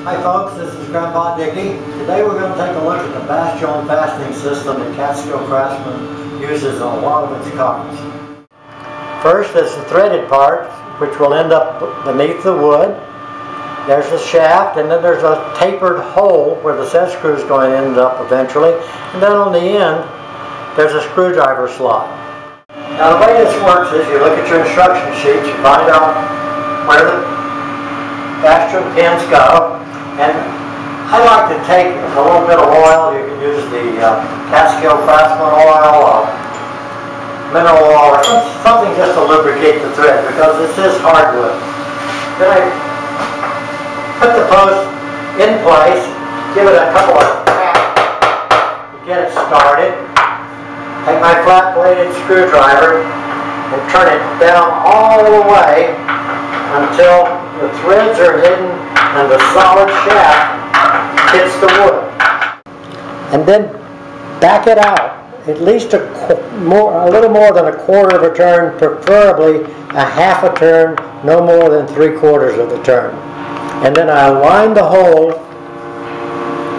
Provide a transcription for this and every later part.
Hi folks, this is Grandpa Dickie. Today we're going to take a look at the Bastion fastening system that Catskill Craftsman uses on a lot of its cars. First is the threaded part, which will end up beneath the wood. There's the shaft, and then there's a tapered hole where the set screw is going to end up eventually. And then on the end, there's a screwdriver slot. Now the way this works is you look at your instruction sheet, you find out where the Bastion pins go. And I like to take a little bit of oil. You can use the Catskill Craftsman oil, mineral oil, or something just to lubricate the thread, because this is hardwood. Then I put the post in place, give it a couple of taps to get it started. Take my flat bladed screwdriver and turn it down all the way until the threads are hidden and the solid shaft hits the wood. And then back it out at least a little more than a quarter of a turn, preferably a half a turn, no more than 3/4 of the turn. And then I align the hole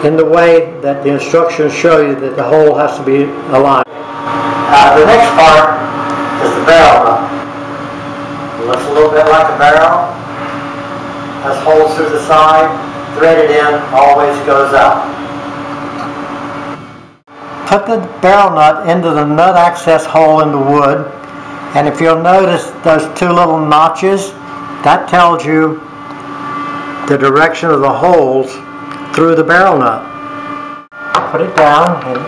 in the way that the instructions show you that the hole has to be aligned. The next part is the barrel nut. It looks a little bit like a barrel. Has holes through the side, threaded in, always goes out. Put the barrel nut into the nut access hole in the wood, and if you'll notice those two little notches, that tells you the direction of the holes through the barrel nut. Put it down, and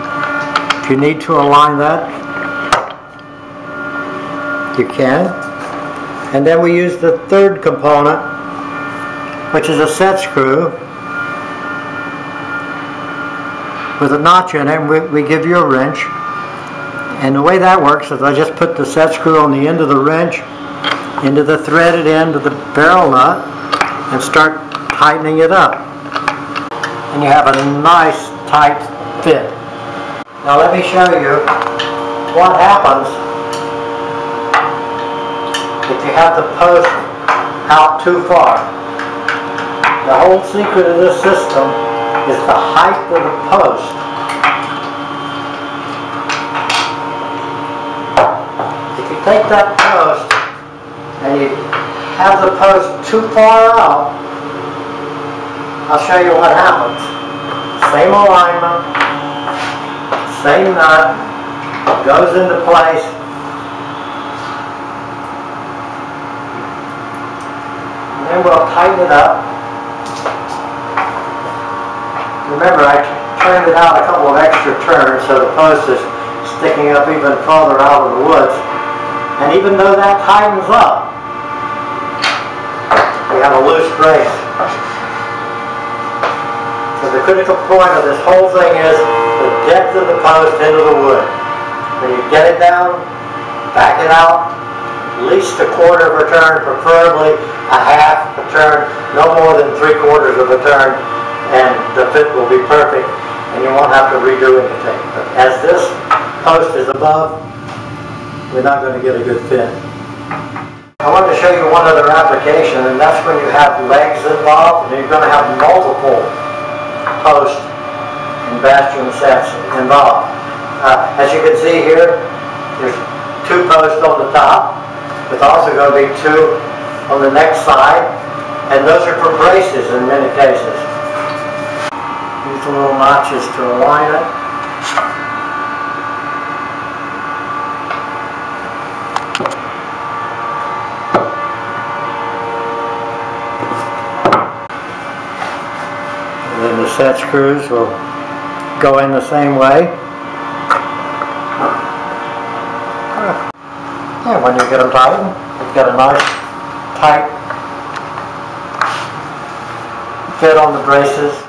if you need to align that, you can. And then we use the third component, which is a set screw with a notch in it, and we give you a wrench. And the way that works is I just put the set screw on the end of the wrench into the threaded end of the barrel nut and start tightening it up. And you have a nice tight fit. Now let me show you what happens if you have the post out too far. The whole secret of this system is the height of the post. If you take that post and you have the post too far out, I'll show you what happens. Same alignment, same nut, goes into place. And then we'll tighten it up. Remember, I turned it out a couple of extra turns so the post is sticking up even farther out of the woods. And even though that tightens up, we have a loose brace. So the critical point of this whole thing is the depth of the post into the wood. When you get it down, back it out, at least a quarter of a turn, preferably a half a turn, no more than 3/4 of a turn, and the fit will be perfect, and you won't have to redo anything. But as this post is above, we're not going to get a good fit. I wanted to show you one other application, and that's when you have legs involved, and you're going to have multiple posts and Bastion sets involved. As you can see here, there's 2 posts on the top. There's also going to be 2 on the next side, and those are for braces in many cases. Use the little notches to align it. And then the set screws will go in the same way. And when you get them tightened, you've got a nice tight fit on the braces.